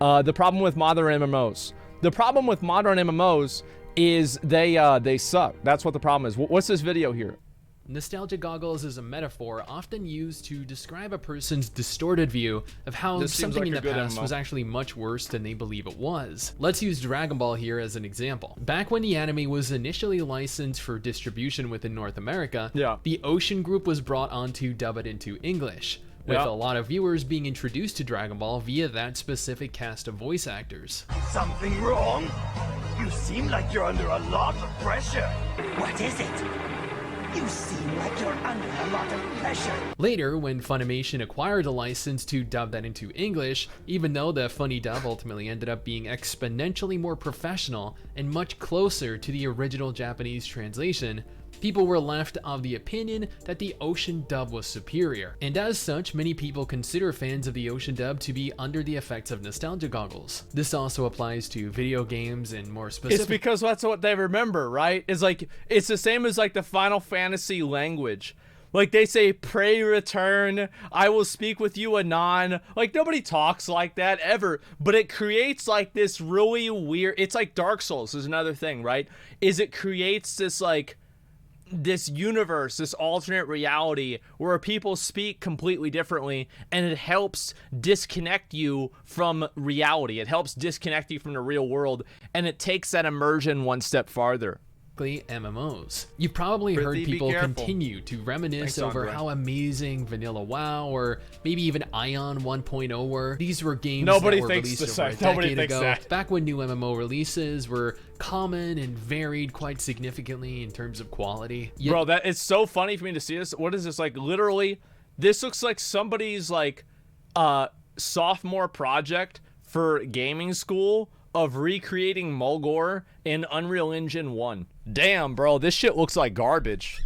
The problem with modern MMOs. The problem with modern MMOs is they suck. That's what the problem is. What's this video here? Nostalgia goggles is a metaphor often used to describe a person's distorted view of how something in the past was actually much worse than they believe it was. Let's use Dragon Ball here as an example. Back when the anime was initially licensed for distribution within North America, the Ocean Group was brought on to dub it into English, with a lot of viewers being introduced to Dragon Ball via that specific cast of voice actors. Something wrong? You seem like you're under a lot of pressure. What is it? You seem like you're under a lot of pressure. Later, when Funimation acquired a license to dub that into English, even though the funny dub ultimately ended up being exponentially more professional and much closer to the original Japanese translation, people were left of the opinion that the Ocean dub was superior. And as such, many people consider fans of the Ocean dub to be under the effects of nostalgia goggles. This also applies to video games and more specific. It's because that's what they remember, right? It's like, it's the same as like the Final Fantasy language. Like they say, pray return, I will speak with you anon. Like nobody talks like that ever, but it creates like this really weird, it's like Dark Souls is another thing, right? Is it creates this like, this universe, this alternate reality where people speak completely differently, and it helps disconnect you from reality. It helps disconnect you from the real world, and it takes that immersion one step farther. MMOs. You've probably heard people continue to reminisce over how amazing Vanilla WoW or maybe even Ion 1.0 were. These were games that were released over a decade ago, back when new MMO releases were common and varied quite significantly in terms of quality. Bro, that it's so funny for me to see this. What is this? Like literally, this looks like somebody's like sophomore project for gaming school of recreating Mulgore in Unreal Engine 1. Damn, bro, this shit looks like garbage.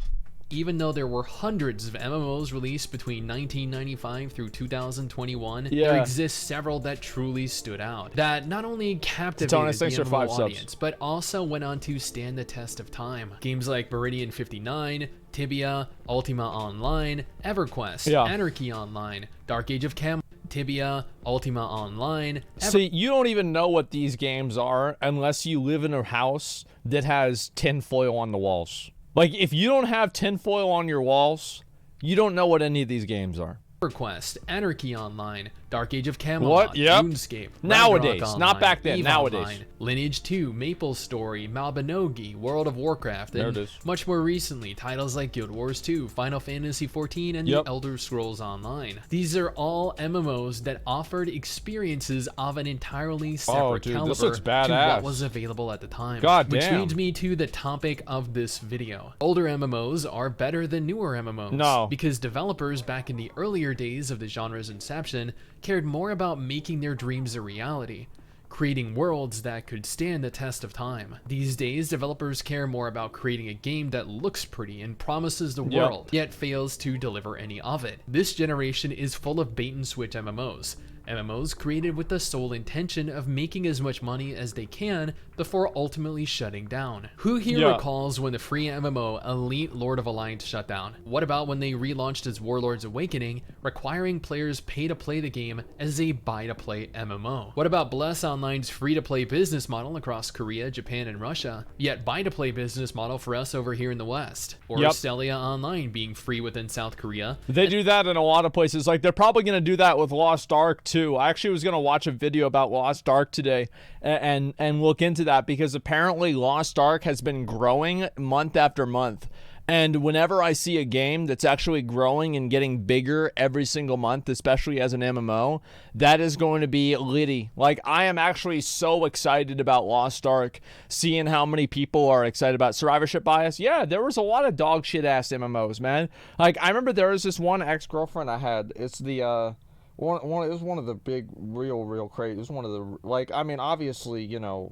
Even though there were hundreds of MMOs released between 1995 through 2021, there exist several that truly stood out, that not only captivated the MMO audience, but also went on to stand the test of time. Games like Meridian 59, Tibia, Ultima Online, EverQuest, Anarchy Online, Dark Age of Camelot, Tibia, Ultima Online. See, you don't even know what these games are unless you live in a house that has tinfoil on the walls. Like, if you don't have tinfoil on your walls, you don't know what any of these games are. EverQuest, Anarchy Online, Dark Age of Camelot, RuneScape, nowadays, Online, not back then, Eve nowadays. Online, Lineage 2, MapleStory, Mabinogi, World of Warcraft, and much more recently, titles like Guild Wars 2, Final Fantasy 14, and The Elder Scrolls Online. These are all MMOs that offered experiences of an entirely separate caliber to what was available at the time. Which leads me to the topic of this video. Older MMOs are better than newer MMOs. Because developers back in the earlier days of the genre's inception cared more about making their dreams a reality, creating worlds that could stand the test of time. These days, developers care more about creating a game that looks pretty and promises the world, yet fails to deliver any of it. This generation is full of bait-and-switch MMOs. MMOs created with the sole intention of making as much money as they can before ultimately shutting down. Who here recalls when the free MMO Elite Lord of Alliance shut down? What about when they relaunched as Warlords Awakening, requiring players pay to play the game as a buy-to-play MMO? What about Bless Online's free-to-play business model across Korea, Japan, and Russia, yet buy-to-play business model for us over here in the West? Or Celia Online being free within South Korea? They do that in a lot of places. Like, they're probably going to do that with Lost Ark too. I actually was going to watch a video about Lost Ark today and look into that, because apparently Lost Ark has been growing month after month. And whenever I see a game that's actually growing and getting bigger every single month, especially as an MMO, that is going to be litty. Like, I am actually so excited about Lost Ark, seeing how many people are excited about Survivorship Bias. Yeah, there was a lot of dog shit ass MMOs, man. Like, I remember there was this one ex-girlfriend I had. It's the, it was one of the big, real crazy. It was one of the, like, I mean, obviously, you know,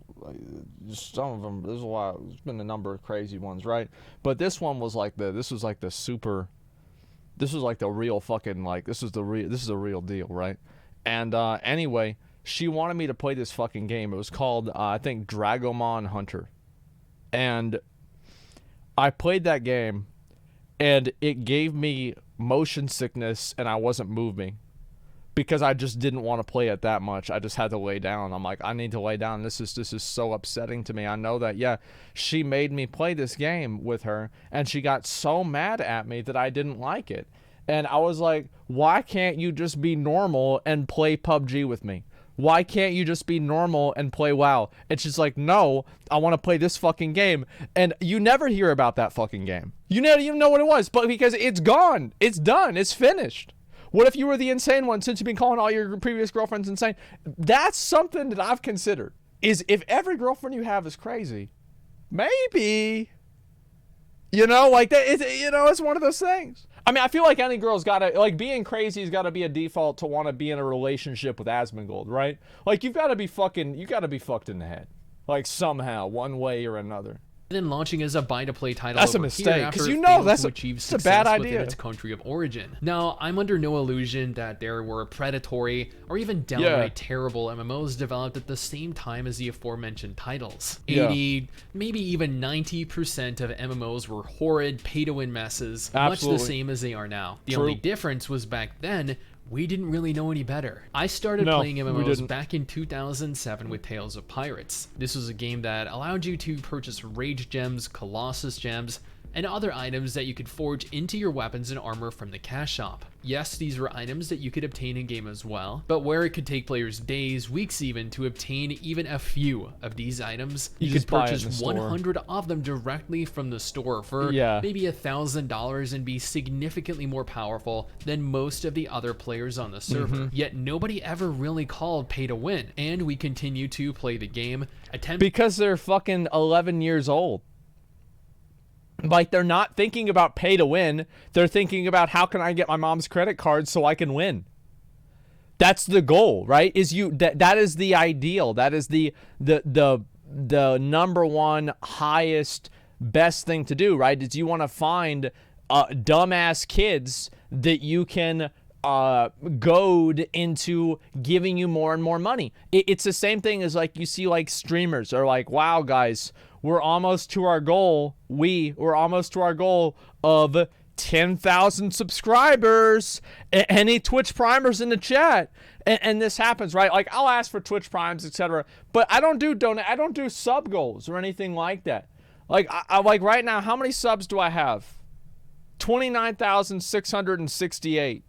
just some of them, there's been a number of crazy ones, right? But this one was like this was like the real fucking, like, this is the real deal, right? And, anyway, she wanted me to play this fucking game. It was called, I think, Dragomon Hunter. And I played that game, and it gave me motion sickness, and I wasn't moving. because I just didn't want to play it that much. I just had to lay down. I'm like, I need to lay down. This is so upsetting to me. I know that, yeah, she made me play this game with her, and she got so mad at me that I didn't like it. And I was like, why can't you just be normal and play PUBG with me? Why can't you just be normal and play WoW? And she's like, no, I want to play this fucking game. And you never hear about that fucking game. You never even know what it was, but because it's gone. It's done. It's finished. What if you were the insane one, since you've been calling all your previous girlfriends insane? That's something that I've considered. Is if every girlfriend you have is crazy, maybe, you know, like that. It's one of those things. I mean, I feel like any girl's gotta, like, being crazy has gotta be a default to want to be in a relationship with Asmongold, right? Like, you gotta be fucked in the head, like, somehow, one way or another. Then launching as a buy-to-play title. That's a mistake, because you know that's a bad idea. Within its country of origin. Now, I'm under no illusion that there were predatory or even downright terrible MMOs developed at the same time as the aforementioned titles. 80, maybe even 90% of MMOs were horrid, pay-to-win messes, much the same as they are now. The only difference was back then, we didn't really know any better. I started playing MMOs back in 2007 with Tales of Pirates. This was a game that allowed you to purchase Rage Gems, Colossus Gems, and other items that you could forge into your weapons and armor from the cash shop. Yes, these were items that you could obtain in game as well, but where it could take players days, weeks even, to obtain even a few of these items, you could purchase 100 of them directly from the store for maybe $1,000 and be significantly more powerful than most of the other players on the server. Yet nobody ever really called pay to win, and we continue to play the game. Because they're fucking 11 years old. Like, they're not thinking about pay to win. They're thinking about, how can I get my mom's credit card so I can win? That's the goal, right? That is the ideal. That is the number one highest best thing to do, right? Is you want to find dumbass kids that you can goad into giving you more and more money. It's the same thing as, like, you see, like, streamers are like, wow, guys, we're almost to our goal. We're almost to our goal of 10,000 subscribers. Any Twitch primers in the chat? And this happens, right? Like, I'll ask for Twitch primes, etc. But I don't do sub goals or anything like that. Like, I like right now, how many subs do I have? 29,668.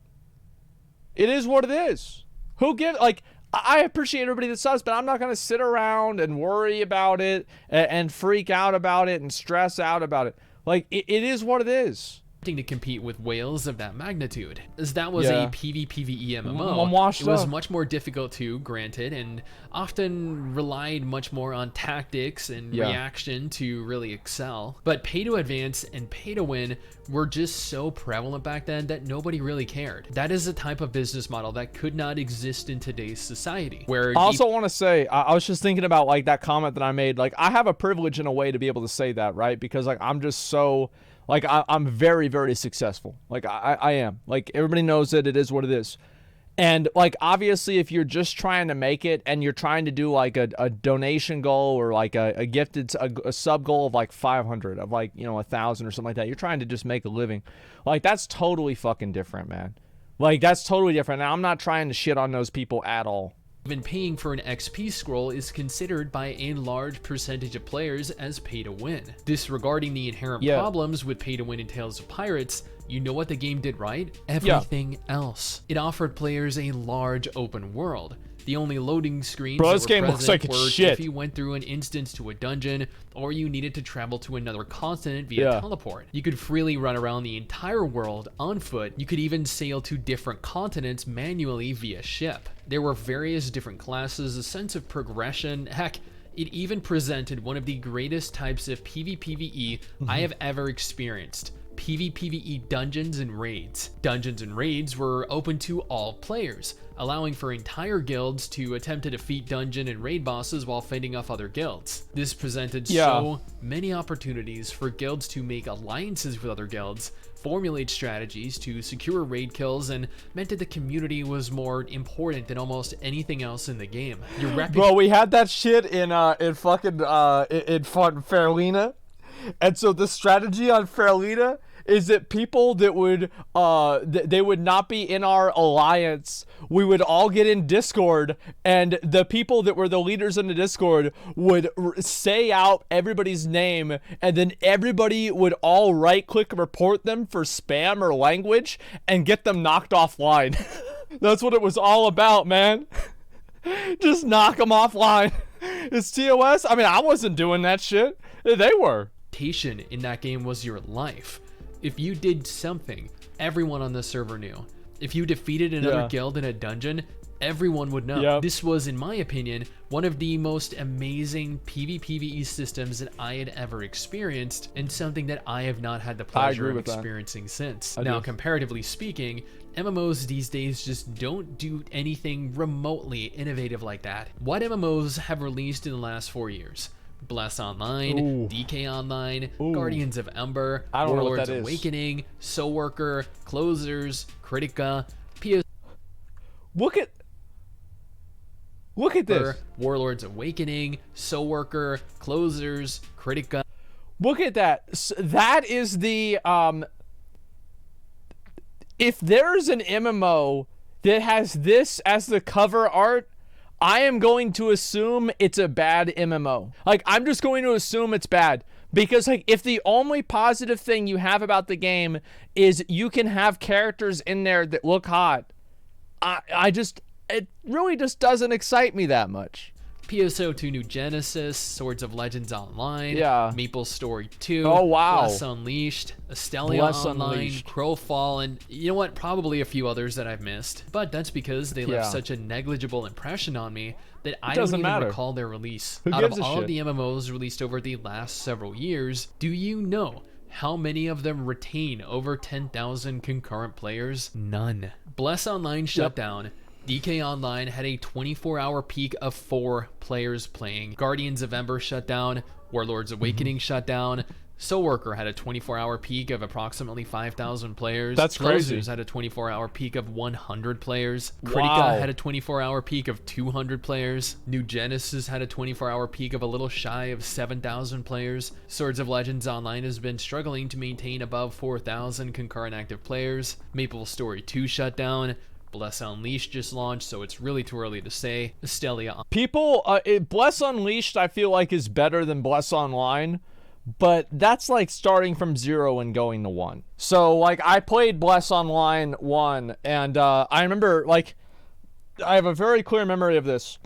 It is what it is. Who gives, like, I appreciate everybody that subs, but I'm not going to sit around and worry about it and freak out about it and stress out about it. Like, it is what it is. To compete with whales of that magnitude, as that was a PvPvE MMO. It was much more difficult to, granted, and often relied much more on tactics and reaction to really excel. But pay to advance and pay to win were just so prevalent back then that nobody really cared. That is a type of business model that could not exist in today's society. Where I also want to say, I was just thinking about, like, that comment that I made. Like, I have a privilege in a way to be able to say that, right? Because, like, I'm just so... Like, I'm very, very successful. Like, I am. Like, everybody knows that it is what it is. And, like, obviously, if you're just trying to make it and you're trying to do, like, a donation goal or, like, a gifted, a sub goal of, like, 500, of, like, you know, 1,000 or something like that, you're trying to just make a living. Like, that's totally fucking different, man. Like, that's totally different. And I'm not trying to shit on those people at all. Even paying for an XP scroll is considered by a large percentage of players as pay to win. Disregarding the inherent problems with pay to win in Tales of Pirates, you know what the game did right? Everything else. It offered players a large open world. The only loading screens this game looks like it's shit. If you went through an instance to a dungeon, or you needed to travel to another continent via teleport. You could freely run around the entire world on foot. You could even sail to different continents manually via ship. There were various different classes, a sense of progression. Heck, it even presented one of the greatest types of PvPvE I have ever experienced. PvPvE dungeons and raids. Dungeons and raids were open to all players, allowing for entire guilds to attempt to defeat dungeon and raid bosses while fending off other guilds. This presented so many opportunities for guilds to make alliances with other guilds, formulate strategies to secure raid kills, and meant that the community was more important than almost anything else in the game. Bro, we had that shit in fucking Farlina. And so the strategy on Farlina is that people that would they would not be in our alliance, we would all get in Discord, and the people that were the leaders in the Discord would say out everybody's name, and then everybody would all right click report them for spam or language and get them knocked offline. That's what it was all about, man. Just knock them offline. It's TOS. I mean, I wasn't doing that shit. They were. In that game was your life. If you did something, everyone on the server knew. If you defeated another guild in a dungeon, everyone would know. Yep. This was, in my opinion, one of the most amazing PvPvE systems that I had ever experienced, and something that I have not had the pleasure of experiencing since. Now, comparatively speaking, MMOs these days just don't do anything remotely innovative like that. What MMOs have released in the last 4 years? Bless Online, DK Online, Guardians of Ember, Warlords Awakening, Soul Worker, Closers, Critica, PS. Look at this. Warlords Awakening, Soul Worker, Closers, Critica. Look at that. That is the if there's an MMO that has this as the cover art, I am going to assume it's a bad MMO. Like, I'm just going to assume it's bad. Because, like, if the only positive thing you have about the game is you can have characters in there that look hot, it really just doesn't excite me that much. PSO2 New Genesis, Swords of Legends Online, Maple Story 2, Bless Unleashed, Astelia Online, Crowfall, and you know what, probably a few others that I've missed. But that's because they left such a negligible impression on me that I don't even recall their release. Out of all of the MMOs released over the last several years, do you know how many of them retain over 10,000 concurrent players? None. Bless Online shut down. DK Online had a 24-hour peak of 4 players playing. Guardians of Ember shut down. Warlords Awakening shut down. Soul Worker had a 24-hour peak of approximately 5,000 players. That's crazy. Closers had a 24-hour peak of 100 players. Critica had a 24-hour peak of 200 players. New Genesis had a 24-hour peak of a little shy of 7,000 players. Swords of Legends Online has been struggling to maintain above 4,000 concurrent active players. Maple Story 2 shut down. Bless Unleashed just launched, so it's really too early to say. Astelia. Bless Unleashed, I feel like, is better than Bless Online, but that's like starting from 0 and going to 1. So, like, I played Bless Online 1, and I remember, like, I have a very clear memory of this.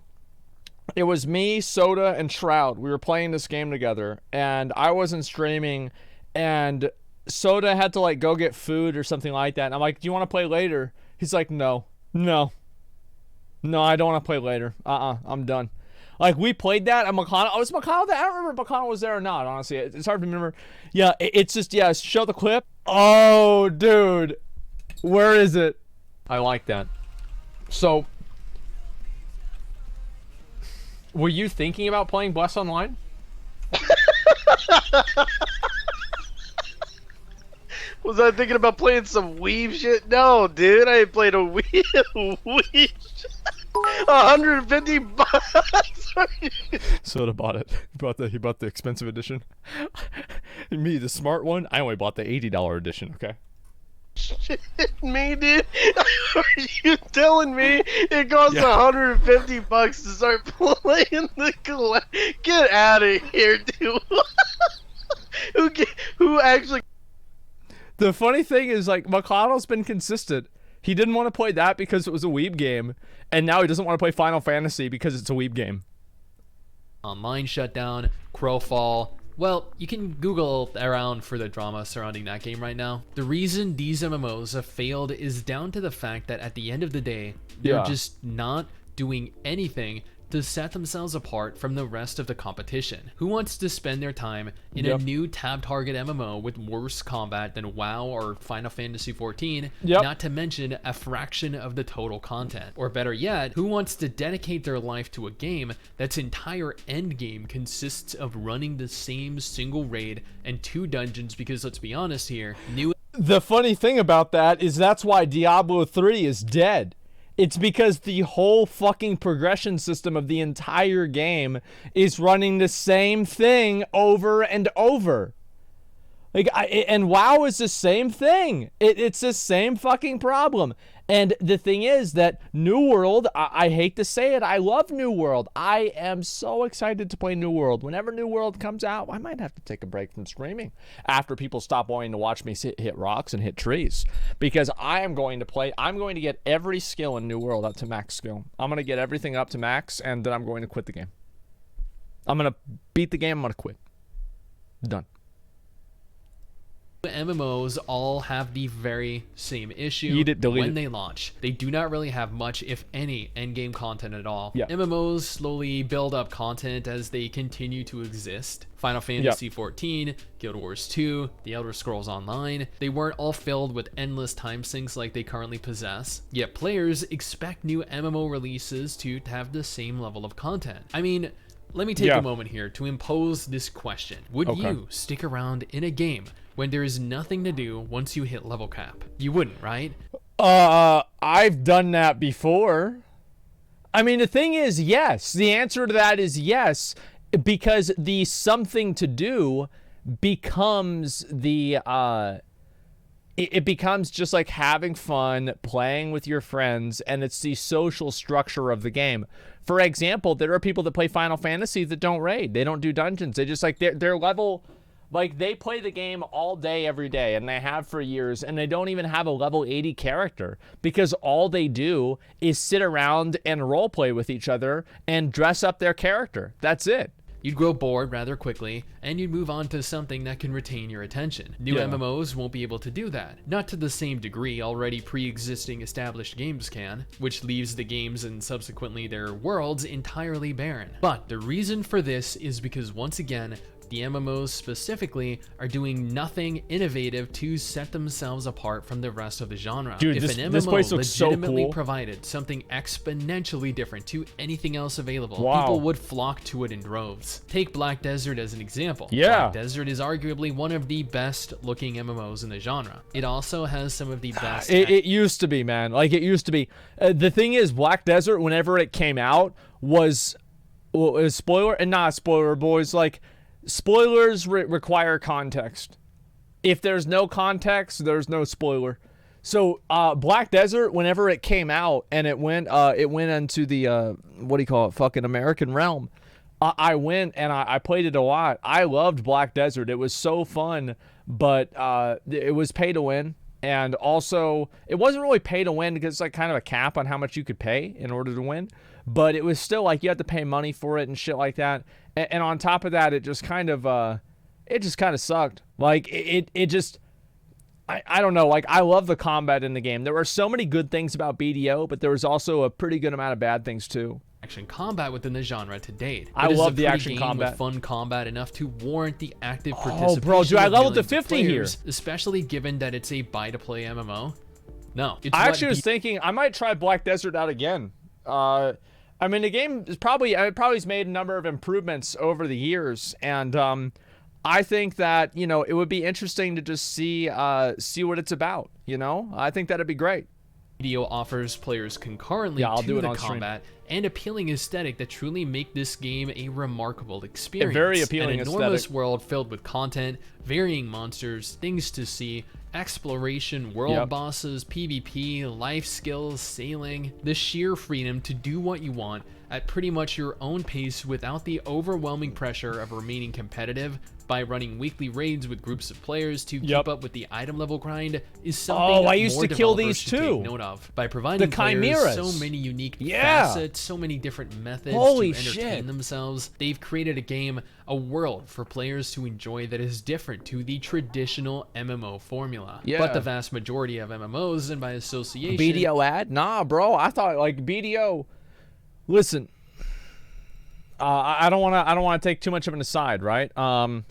It was me, Soda, and Shroud. We were playing this game together, and I wasn't streaming, and Soda had to, like, go get food or something like that, and I'm like, do you want to play later? He's like, no, I don't want to play later. I'm done. Like, we played that, and McConnell, was McConnell there? I don't remember if McConnell was there or not, honestly. It's hard to remember. Yeah, it's just, show the clip. Oh, dude. Where is it? I like that. So, were you thinking about playing Bless Online? Was I thinking about playing some weave shit? No, dude, I ain't played a weave shit. 150 bucks. Soda bought it. He bought the expensive edition. Me, the smart one, I only bought the $80 edition, okay? Shit, me, dude. Are you telling me it costs 150 bucks to start playing the Get out of here, dude. Who actually... The funny thing is, like, McConnell's been consistent. He didn't want to play that because it was a weeb game, and now he doesn't want to play Final Fantasy because it's a weeb game. Online shutdown, Crowfall. Well, you can Google around for the drama surrounding that game right now. The reason these MMOs have failed is down to the fact that at the end of the day, they're just not doing anything to set themselves apart from the rest of the competition. Who wants to spend their time in a new tab target MMO with worse combat than WoW or Final Fantasy XIV, not to mention a fraction of the total content? Or better yet, who wants to dedicate their life to a game that's entire endgame consists of running the same single raid and 2 dungeons? Because let's be honest here, the funny thing about that is that's why Diablo 3 is dead. It's because the whole fucking progression system of the entire game is running the same thing over and over. Like, and WoW is the same thing. It's the same fucking problem. And the thing is that New World, I hate to say it, I love New World. I am so excited to play New World. Whenever New World comes out, I might have to take a break from streaming after people stop wanting to watch me hit rocks and hit trees. Because I'm going to get every skill in New World up to max skill. I'm going to get everything up to max, and then I'm going to quit the game. I'm going to beat the game, I'm going to quit. Done. MMOs all have the very same issue. Eat it, delete when it. they launch. They do not really have much, if any, endgame content at all. Yeah. MMOs slowly build up content as they continue to exist. Final Fantasy XIV, Guild Wars 2, The Elder Scrolls Online, they weren't all filled with endless time sinks like they currently possess. Yet players expect new MMO releases to have the same level of content. I mean, let me take a moment here to impose this question. Would you stick around in a game when there is nothing to do once you hit level cap? You wouldn't, right? I've done that before. I mean, the thing is, yes. The answer to that is yes, because the something to do becomes the it becomes just like having fun, playing with your friends, and it's the social structure of the game. For example, there are people that play Final Fantasy that don't raid. They don't do dungeons. They just like their level, like they play the game all day, every day, and they have for years, and they don't even have a level 80 character because all they do is sit around and roleplay with each other and dress up their character. That's it. You'd grow bored rather quickly, and you'd move on to something that can retain your attention. New MMOs won't be able to do that. Not to the same degree already pre-existing established games can, which leaves the games and subsequently their worlds entirely barren. But the reason for this is because once again, the MMOs specifically are doing nothing innovative to set themselves apart from the rest of the genre. Dude, if an this place MMO looks so legitimately cool. provided something exponentially different to anything else available, people would flock to it in droves. Take Black Desert as an example. Black Desert is arguably one of the best looking MMOs in the genre. It also has some of the best... It used to be, man. Like, it used to be. The thing is, Black Desert, whenever it came out, was spoiler, and not spoiler, boys, like... Spoilers require context. If there's no context, there's no spoiler. So Black Desert, whenever it came out and it went into the what do you call it, fucking American realm, I went and I played it a lot. I loved Black Desert. It was so fun, but it was pay to win. And also, it wasn't really pay to win because it's like kind of a cap on how much you could pay in order to win. But it was still like you had to pay money for it and shit like that. And on top of that, it just kind of sucked. Like it just, I don't know. Like, I love the combat in the game. There were so many good things about BDO, but there was also a pretty good amount of bad things too. Action combat within the genre to date. I love the action combat. With fun combat enough to warrant the active participation. Oh, bro, dude, I leveled to of 50 players, here. especially given that it's a buy-to-play MMO. No, it's I actually was thinking I might try Black Desert out again. I mean, the game is probably has made a number of improvements over the years, and I think that, you know, it would be interesting to just see what it's about. You know, I think that'd be great. Video offers players concurrently to the combat and appealing aesthetic that truly make this game a remarkable experience. A very appealing An enormous world filled with content, varying monsters, things to see, exploration, world bosses, PvP, life skills, sailing, the sheer freedom to do what you want at pretty much your own pace without the overwhelming pressure of remaining competitive by running weekly raids with groups of players to keep up with the item level grind is something I used more to kill developers these should too. take note of. By providing The players chimeras. so many unique facets, so many different methods Holy to entertain themselves, they've created a game, a world for players to enjoy that is different to the traditional MMO formula. But the vast majority of MMOs, and by association, BDO ad? Nah, bro. I thought like BDO. Listen, I don't want to take too much of an aside, right? I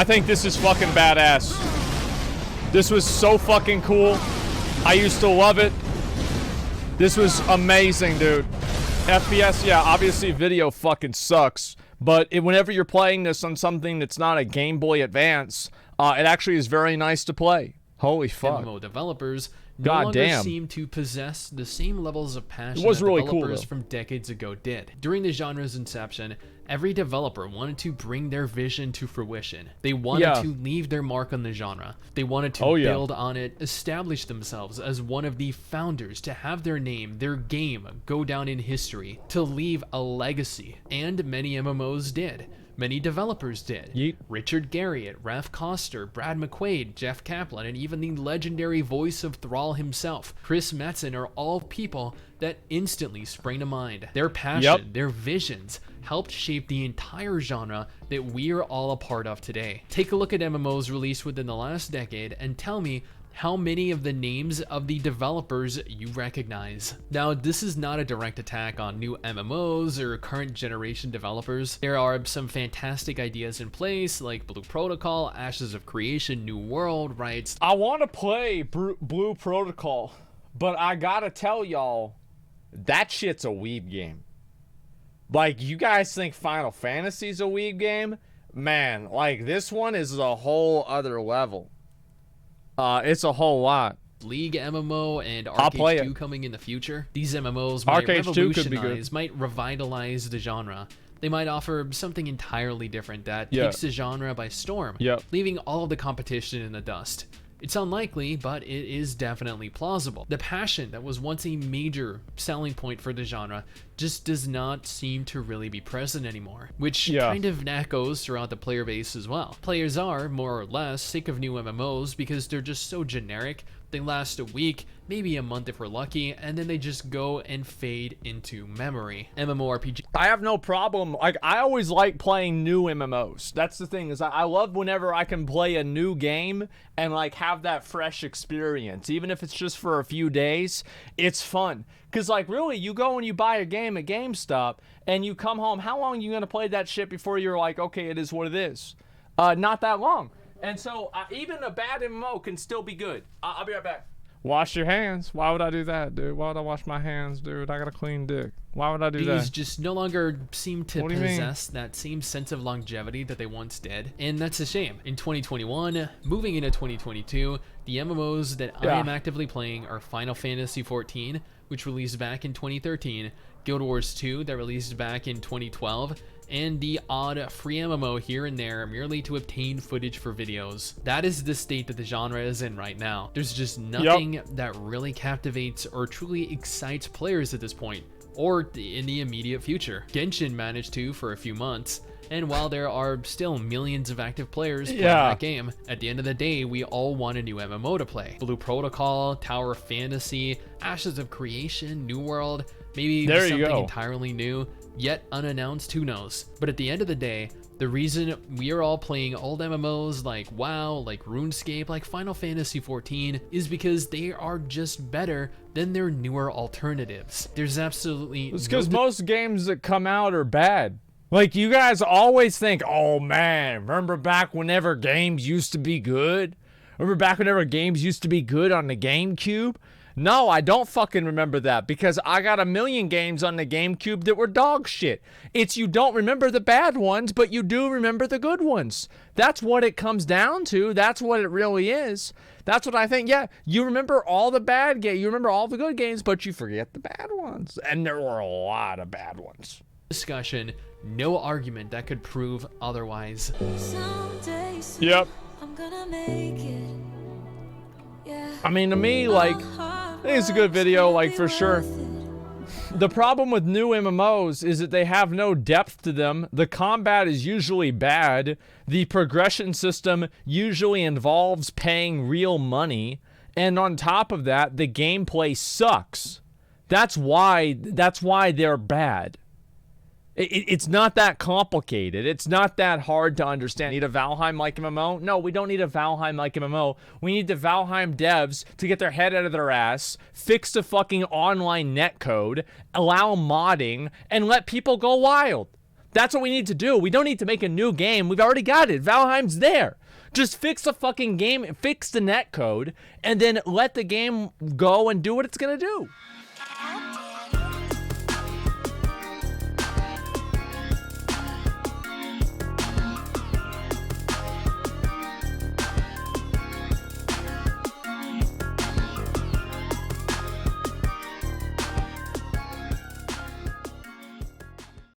think this is fucking badass. This was so fucking cool. I used to love it. This was amazing, dude. FPS, yeah, obviously video fucking sucks. But whenever you're playing this on something that's not a Game Boy Advance, it actually is very nice to play. Holy fuck. MMO developers no God longer damn. seem to possess the same levels of passion It was that really developers cool, from decades ago did. During the genre's inception, every developer wanted to bring their vision to fruition. They wanted to leave their mark on the genre. They wanted to build on it, establish themselves as one of the founders, to have their name, their game, go down in history, to leave a legacy. And many MMOs did. Many developers did. Yeet. Richard Garriott, Raph Koster, Brad McQuaid, Jeff Kaplan, and even the legendary voice of Thrall himself, Chris Metzen, are all people that instantly spring to mind. Their passion, their visions, helped shape the entire genre that we're all a part of today. Take a look at MMOs released within the last decade and tell me how many of the names of the developers you recognize. Now, this is not a direct attack on new MMOs or current generation developers. There are some fantastic ideas in place, like Blue Protocol, Ashes of Creation, New World, right? I want to play Blue Protocol, but I gotta tell y'all, that shit's a weeb game. Like, you guys think Final Fantasy's a weeb game? Man, like, this one is a whole other level. It's a whole lot. League MMO and Arcade 2 coming in the future. These MMOs might revolutionize, might revitalize the genre. They might offer something entirely different that takes the genre by storm, leaving all of the competition in the dust. It's unlikely, but it is definitely plausible. The passion that was once a major selling point for the genre just does not seem to really be present anymore, which kind of echoes throughout the player base as well. Players are, more or less, sick of new MMOs because they're just so generic. They last a week, maybe a month if we're lucky, and then they just go and fade into memory. MMORPG. I have no problem. Like, I always like playing new MMOs. That's the thing, is I love whenever I can play a new game and like have that fresh experience. Even if it's just for a few days, it's fun. Because like, really, you go and you buy a game at GameStop and you come home, how long are you going to play that shit before you're like, okay, it is what it is? Not that long. And so even a bad MMO can still be good. I'll be right back. Wash your hands. Why would I do that, dude? Why would I wash my hands, dude? I got a clean dick. Why would I do that? These just no longer seem to possess that same sense of longevity that they once did. And that's a shame. In 2021, moving into 2022, the MMOs that I am actively playing are Final Fantasy XIV, which released back in 2013, Guild Wars 2 that released back in 2012, and the odd free MMO here and there merely to obtain footage for videos. That is the state that the genre is in right now. There's just nothing that really captivates or truly excites players at this point, or in the immediate future. Genshin managed to for a few months, and while there are still millions of active players playing that game, at the end of the day, we all want a new MMO to play. Blue Protocol, Tower of Fantasy, Ashes of Creation, New World, maybe something entirely new, yet unannounced, who knows. But at the end of the day, the reason we are all playing old MMOs like WoW, like RuneScape, like Final Fantasy XIV is because they are just better than their newer alternatives. There's absolutely It's because most games that come out are bad. Like, you guys always think, oh man, remember back whenever games used to be good? Remember back whenever games used to be good on the GameCube? No, I don't fucking remember that, because I got a million games on the GameCube that were dog shit. It's you don't remember the bad ones, but you do remember the good ones. That's what it comes down to. That's what it really is. That's what I think. Yeah, you remember all the bad games. You remember all the good games, but you forget the bad ones. And there were a lot of bad ones. Discussion, no argument that could prove otherwise. Yep. I'm gonna make it. Yeah. I mean, to me, like, I think it's a good video, like, for sure. The problem with new MMOs is that they have no depth to them. The combat is usually bad. The progression system usually involves paying real money. And on top of that, the gameplay sucks. That's why they're bad. It's not that complicated. It's not that hard to understand. Need a Valheim-like MMO? No, we don't need a Valheim-like MMO. We need the Valheim devs to get their head out of their ass, fix the fucking online netcode, allow modding, and let people go wild. That's what we need to do. We don't need to make a new game. We've already got it. Valheim's there. Just fix the fucking game, fix the netcode, and then let the game go and do what it's gonna do.